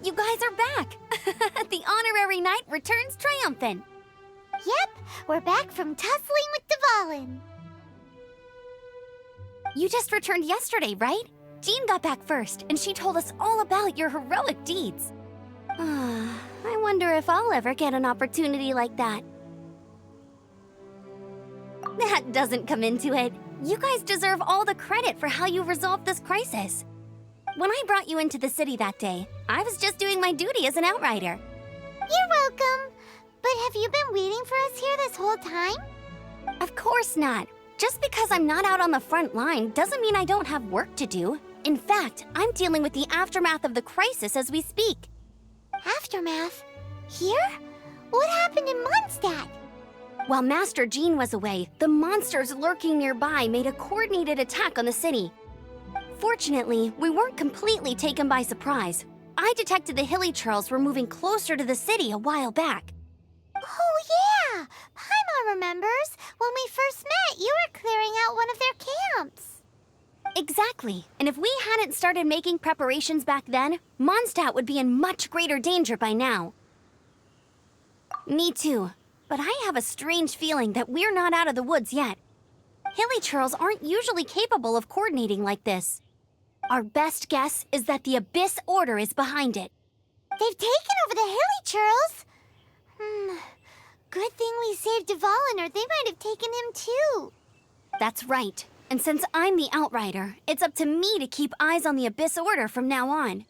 You guys are back! The honorary knight returns triumphant! Yep, we're back from tussling with Dvalin. You just returned yesterday, right? Jean got back first, and she told us all about your heroic deeds. I wonder if I'll ever get an opportunity like that. That doesn't come into it. You guys deserve all the credit for how you resolved this crisis. When I brought you into the city that day, I was just doing my duty as an outrider. You're welcome. But have you been waiting for us here this whole time? Of course not. Just because I'm not out on the front line doesn't mean I don't have work to do. In fact, I'm dealing with the aftermath of the crisis as we speak. Aftermath? Here? What happened in Mondstadt? While Master Jean was away, the monsters lurking nearby made a coordinated attack on the city. Fortunately, we weren't completely taken by surprise. I detected the Hilly Churls were moving closer to the city a while back. Oh yeah! Paimon remembers. When we first met, you were clearing out one of their camps. Exactly. And if we hadn't started making preparations back then, Mondstadt would be in much greater danger by now. Me too. But I have a strange feeling that we're not out of the woods yet. Hilly Churls aren't usually capable of coordinating like this. Our best guess is that the Abyss Order is behind it. They've taken over the Hilly Churls? Good thing we saved Dvalin, or they might have taken him too. That's right. And since I'm the Outrider, it's up to me to keep eyes on the Abyss Order from now on.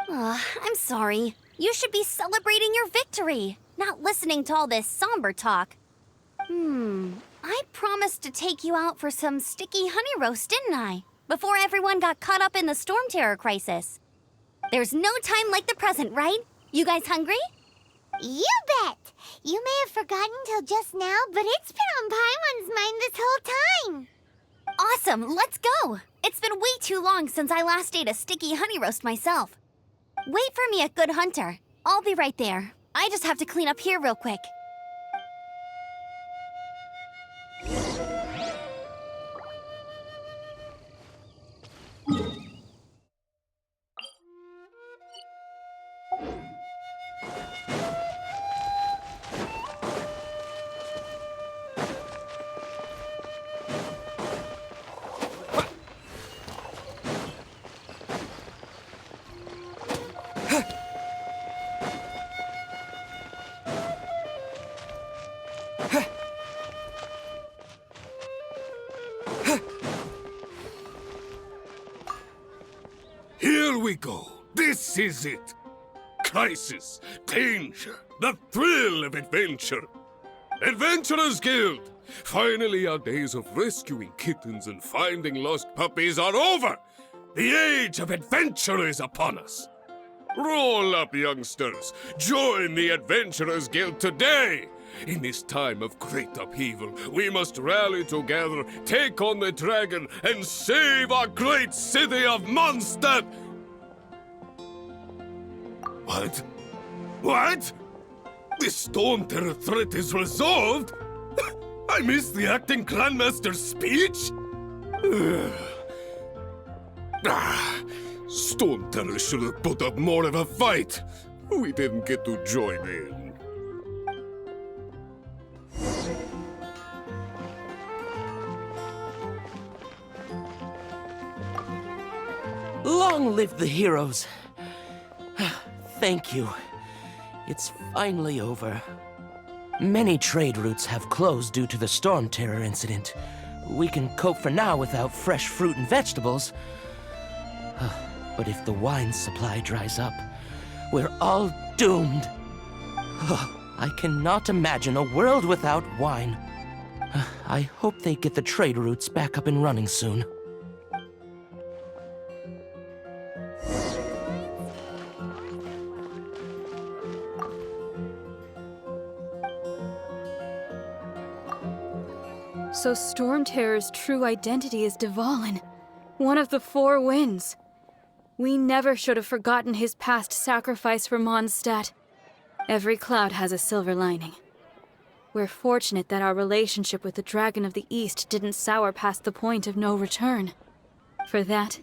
I'm sorry. You should be celebrating your victory, not listening to all this somber talk. I promised to take you out for some sticky honey roast, didn't I? Before everyone got caught up in the storm terror crisis. There's no time like the present, right? You guys hungry? You bet! You may have forgotten till just now, but it's been on Paimon's mind this whole time. Awesome, let's go! It's been way too long since I last ate a sticky honey roast myself. Wait for me at Good Hunter. I'll be right there. I just have to clean up here real quick. Here we go. This is it. Crisis, danger, the thrill of adventure. Adventurers Guild! Finally, our days of rescuing kittens and finding lost puppies are over. The age of adventure is upon us. Roll up, youngsters. Join the Adventurers Guild today. In this time of great upheaval, we must rally together, take on the dragon, and save our great city of Mondstadt! What? What? The Storm Terror threat is resolved? I missed the acting Grandmaster's speech? Storm Terror should have put up more of a fight. We didn't get to join in. Long live the heroes. Thank you. It's finally over. Many trade routes have closed due to the Storm Terror incident. We can cope for now without fresh fruit and vegetables. But if the wine supply dries up, we're all doomed. I cannot imagine a world without wine. I hope they get the trade routes back up and running soon. So Storm Terror's true identity is Dvalin, one of the Four Winds. We never should have forgotten his past sacrifice for Mondstadt. Every cloud has a silver lining. We're fortunate that our relationship with the Dragon of the East didn't sour past the point of no return. For that,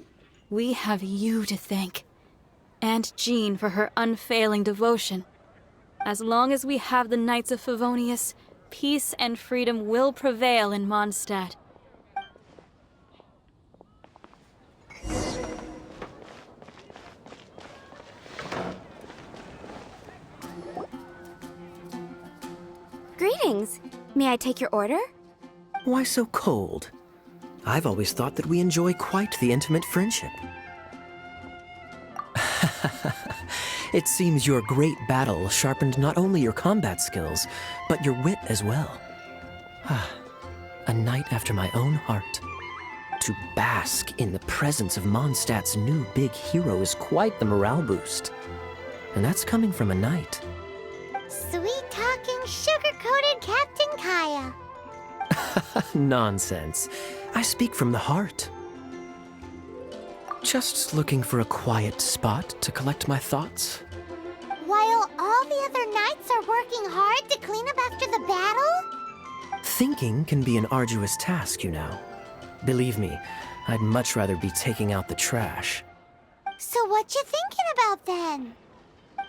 we have you to thank. and Jean for her unfailing devotion. As long as we have the Knights of Favonius, peace and freedom will prevail in Mondstadt. Greetings. May I take your order? Why so cold? I've always thought that we enjoy quite the intimate friendship. It seems your great battle sharpened not only your combat skills, but your wit as well. A knight after my own heart. To bask in the presence of Mondstadt's new big hero is quite the morale boost. And that's coming from a knight. Sweet-talking, sugar-coated Captain Kaya. Nonsense. I speak from the heart. Just looking for a quiet spot to collect my thoughts. While all the other knights are working hard to clean up after the battle? Thinking can be an arduous task, you know. Believe me, I'd much rather be taking out the trash. So what you thinking about then?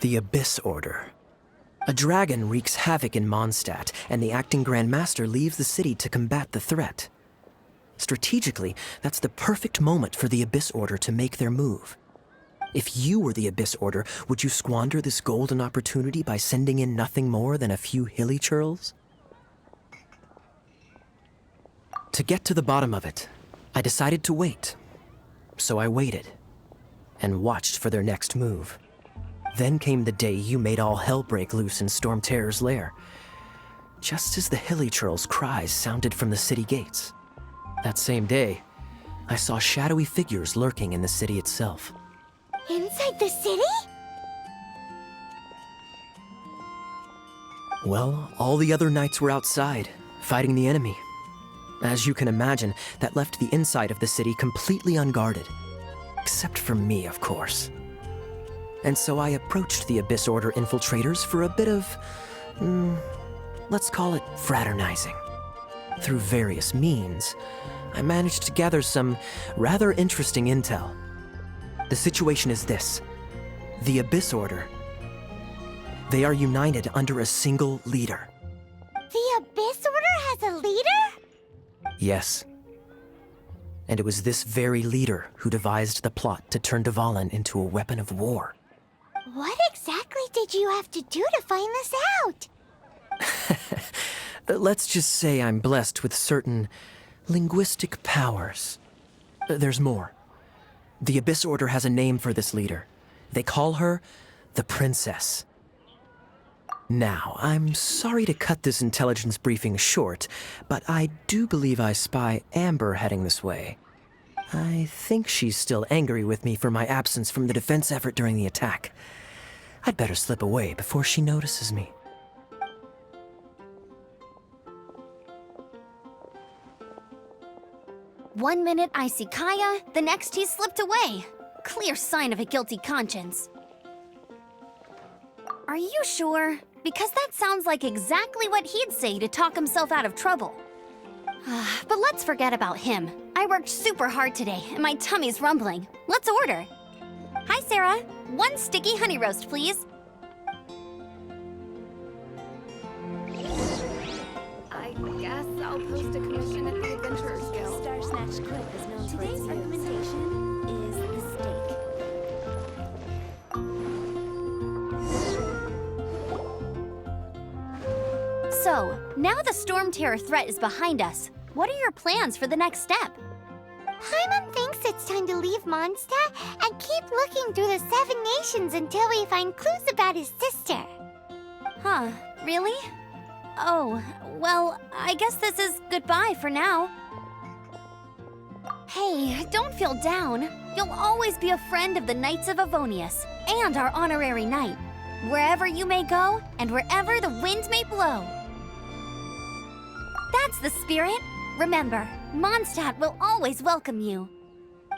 The Abyss Order. A dragon wreaks havoc in Mondstadt, and the acting Grand Master leaves the city to combat the threat. Strategically, that's the perfect moment for the Abyss Order to make their move. If you were the Abyss Order, would you squander this golden opportunity by sending in nothing more than a few hilly churls? To get to the bottom of it, I decided to wait. So I waited, and watched for their next move. Then came the day you made all hell break loose in Storm Terror's lair, just as the hilly churls' cries sounded from the city gates. That same day, I saw shadowy figures lurking in the city itself. Inside the city? Well, all the other knights were outside, fighting the enemy. As you can imagine, that left the inside of the city completely unguarded. Except for me, of course. And so I approached the Abyss Order infiltrators for a bit of, let's call it fraternizing. Through various means, I managed to gather some rather interesting intel. The situation is this. The Abyss Order. They are united under a single leader. The Abyss Order has a leader? Yes. And it was this very leader who devised the plot to turn Dvalin into a weapon of war. What exactly did you have to do to find this out? Let's just say I'm blessed with certain linguistic powers. There's more. The Abyss Order has a name for this leader. They call her the Princess. Now, I'm sorry to cut this intelligence briefing short, but I do believe I spy Amber heading this way. I think she's still angry with me for my absence from the defense effort during the attack. I'd better slip away before she notices me. One minute I see Kaya, the next he slipped away. Clear sign of a guilty conscience. Are you sure? Because that sounds like exactly what he'd say to talk himself out of trouble. But let's forget about him. I worked super hard today, and my tummy's rumbling. Let's order. Hi, Sarah. 1 sticky honey roast, please. I guess I'll post a commission at the Adventurers Guild. Star Snatch Clip is known for its recommendation is the steak. So, now the Storm Terror threat is behind us. What are your plans for the next step? Paimon thinks it's time to leave Mondstadt and keep looking through the 7 nations until we find clues about his sister. Huh, really? Oh, well, I guess this is goodbye for now. Hey, don't feel down. You'll always be a friend of the Knights of Favonius and our honorary knight, wherever you may go and wherever the wind may blow. That's the spirit. Remember, Mondstadt will always welcome you.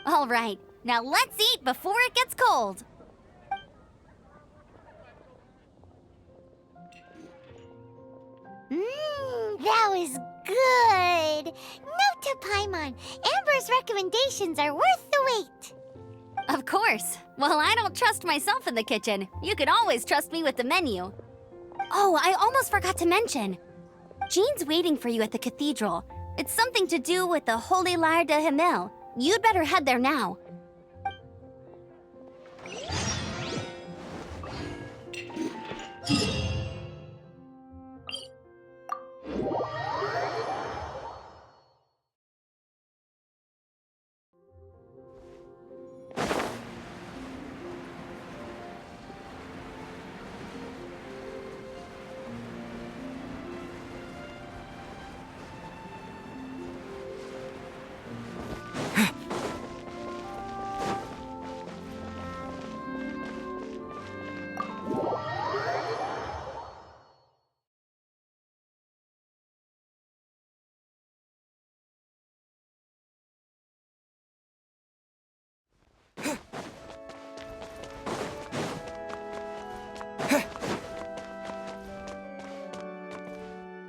All right, now let's eat before it gets cold. That was good. Note to Paimon, Amber's recommendations are worth the wait. Of course. Well, I don't trust myself in the kitchen. You can always trust me with the menu. Oh, I almost forgot to mention. Jean's waiting for you at the cathedral. It's something to do with the Holy Lyre de Himmel. You'd better head there now.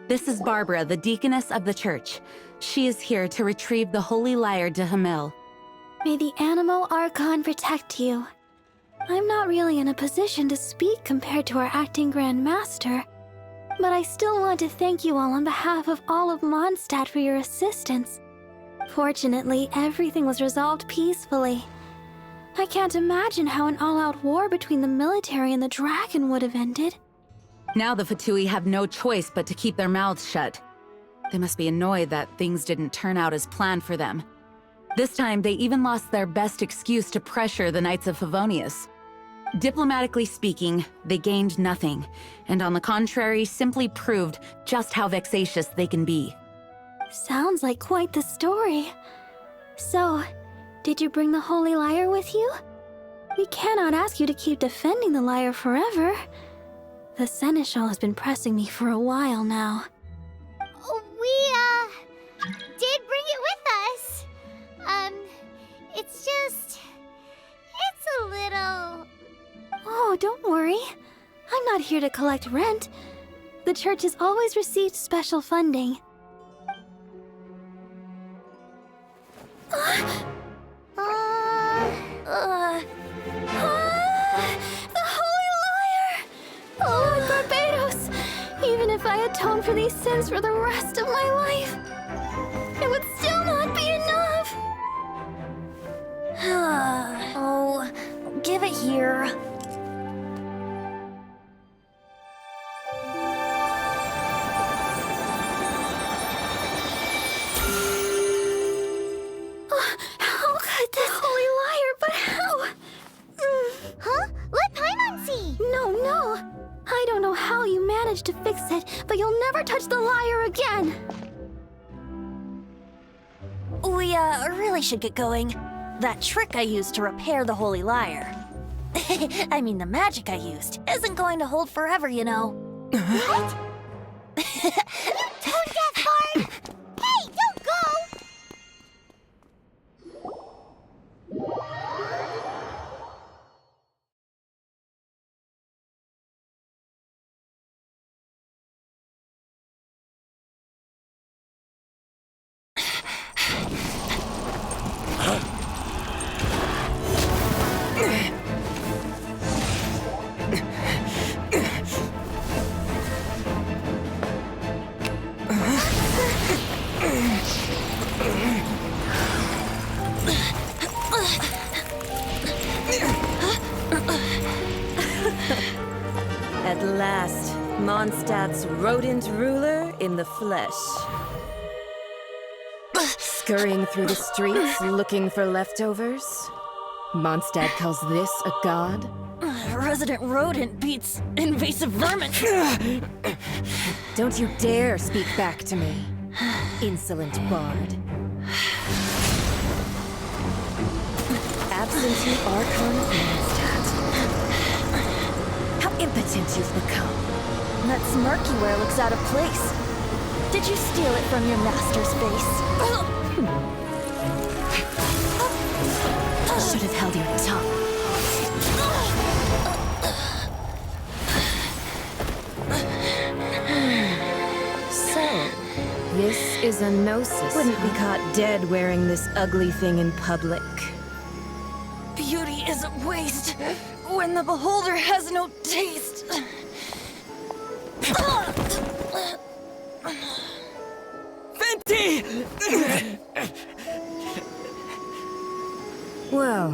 This is Barbara, the deaconess of the church. She is here to retrieve the Holy Lyre de Himmel. May the Animo Archon protect you. I'm not really in a position to speak compared to our acting Grand Master, but I still want to thank you all on behalf of all of Mondstadt for your assistance. Fortunately, everything was resolved peacefully. I can't imagine how an all-out war between the military and the dragon would have ended. Now the Fatui have no choice but to keep their mouths shut. They must be annoyed that things didn't turn out as planned for them. This time, they even lost their best excuse to pressure the Knights of Favonius. Diplomatically speaking, they gained nothing, and on the contrary, simply proved just how vexatious they can be. Sounds like quite the story. So, did you bring the Holy Lyre with you? We cannot ask you to keep defending the lyre forever. The Seneschal has been pressing me for a while now. We, did bring it with us. It's a little... Oh, don't worry. I'm not here to collect rent. The church has always received special funding. The Holy Lyre! Oh, Barbados! Even if I atone for these sins for the rest of my life, it would still not be enough! Oh, give it here. How could this Holy Lyre, but how? Huh? Let Paimon see! No. I don't know how you managed to fix it, but you'll never touch the lyre again! We, really should get going. That trick I used to repair the Holy Lyre. I mean, the magic I used isn't going to hold forever, you know. What? Tone deaf, Bard! Hey, don't go! At last, Mondstadt's rodent ruler in the flesh. Scurrying through the streets looking for leftovers? Mondstadt calls this a god? Resident rodent beats invasive vermin. Don't you dare speak back to me, insolent bard. Absentee Archon of Mondstadt. How impotent you've become. That smirky wear looks out of place. Did you steal it from your master's face? Should have held your tongue. So, this is a gnosis. Wouldn't be caught dead wearing this ugly thing in public. Beauty is a waste when the beholder has no taste. Venti! Well,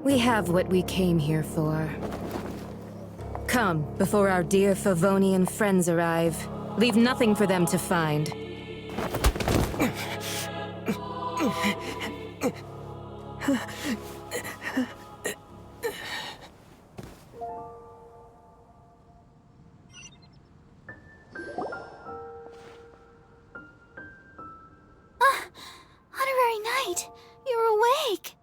we have what we came here for. Come, before our dear Favonian friends arrive. Leave nothing for them to find. Honorary Knight, you're awake.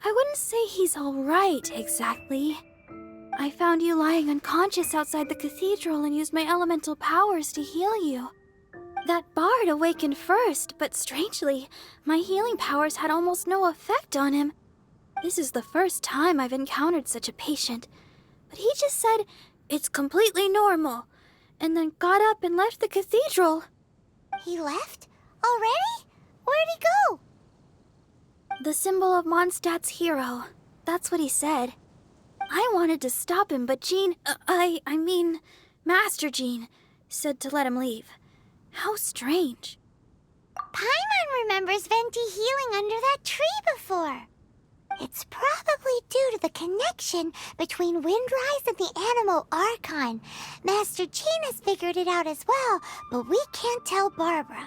I wouldn't say he's all right, exactly. I found you lying unconscious outside the cathedral and used my elemental powers to heal you. That bard awakened first, but strangely, my healing powers had almost no effect on him. This is the first time I've encountered such a patient, but he just said, "It's completely normal," and then got up and left the cathedral. He left? Already? Where'd he go? The symbol of Mondstadt's hero. That's what he said. I wanted to stop him, but Master Jean, said to let him leave. How strange. Paimon remembers Venti healing under that tree before. It's probably due to the connection between Windrise and the Animal Archon. Master Jean has figured it out as well, but we can't tell Barbara.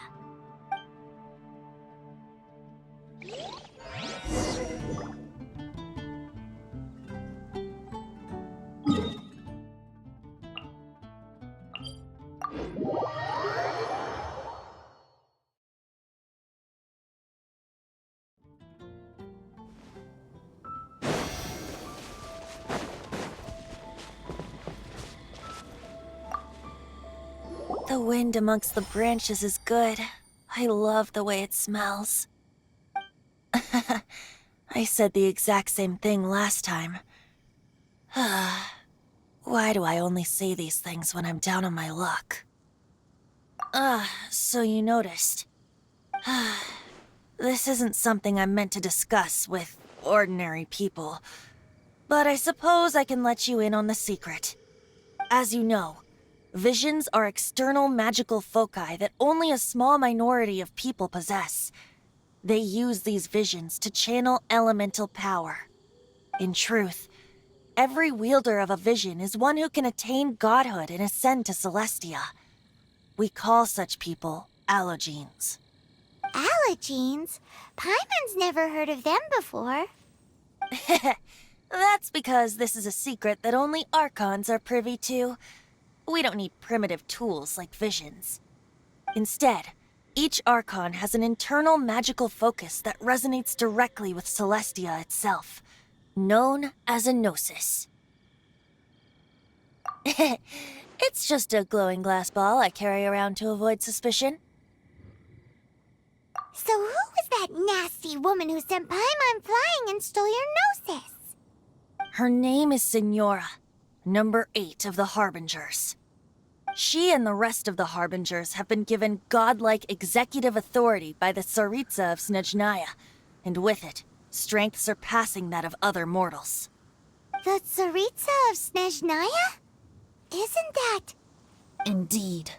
The wind amongst the branches is good. I love the way it smells. I said the exact same thing last time. Why do I only say these things when I'm down on my luck? So you noticed. This isn't something I'm meant to discuss with ordinary people, but I suppose I can let you in on the secret. As you know, visions are external magical foci that only a small minority of people possess. They use these visions to channel elemental power. In truth, every wielder of a vision is one who can attain godhood and ascend to Celestia. We call such people allogenes. Allogenes? Paimon's never heard of them before. That's because this is a secret that only Archons are privy to. We don't need primitive tools like visions. Instead, each Archon has an internal magical focus that resonates directly with Celestia itself, known as a gnosis. It's just a glowing glass ball I carry around to avoid suspicion. So who was that nasty woman who sent Paimon flying and stole your gnosis? Her name is Signora, number 8 of the Harbingers. She and the rest of the Harbingers have been given godlike executive authority by the Tsaritsa of Snezhnaya, and with it, strength surpassing that of other mortals. The Tsaritsa of Snezhnaya? Isn't that... Indeed.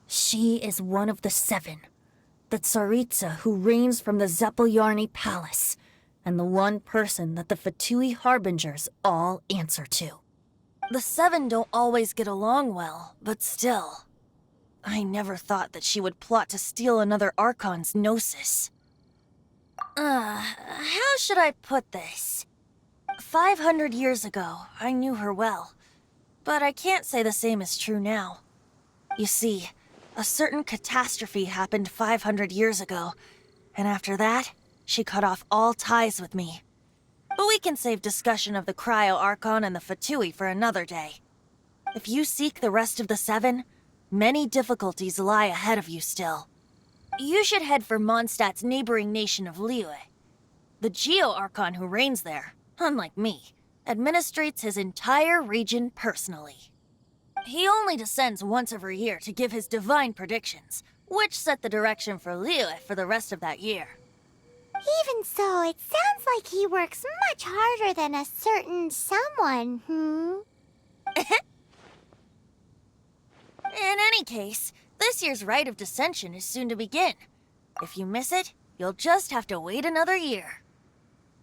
She is one of the 7. The Tsaritsa who reigns from the Zeppeljärni Palace, and the one person that the Fatui Harbingers all answer to. The 7 don't always get along well, but still. I never thought that she would plot to steal another Archon's gnosis. How should I put this? 500 years ago, I knew her well, but I can't say the same is true now. You see, a certain catastrophe happened 500 years ago, and after that, she cut off all ties with me. But we can save discussion of the Cryo Archon and the Fatui for another day. If you seek the rest of the 7, many difficulties lie ahead of you still. You should head for Mondstadt's neighboring nation of Liyue. The Geo Archon who reigns there, unlike me, administrates his entire region personally. He only descends once every year to give his divine predictions, which set the direction for Liyue for the rest of that year. Even so, it sounds like he works much harder than a certain someone, In any case, this year's Rite of Descension is soon to begin. If you miss it, you'll just have to wait another year.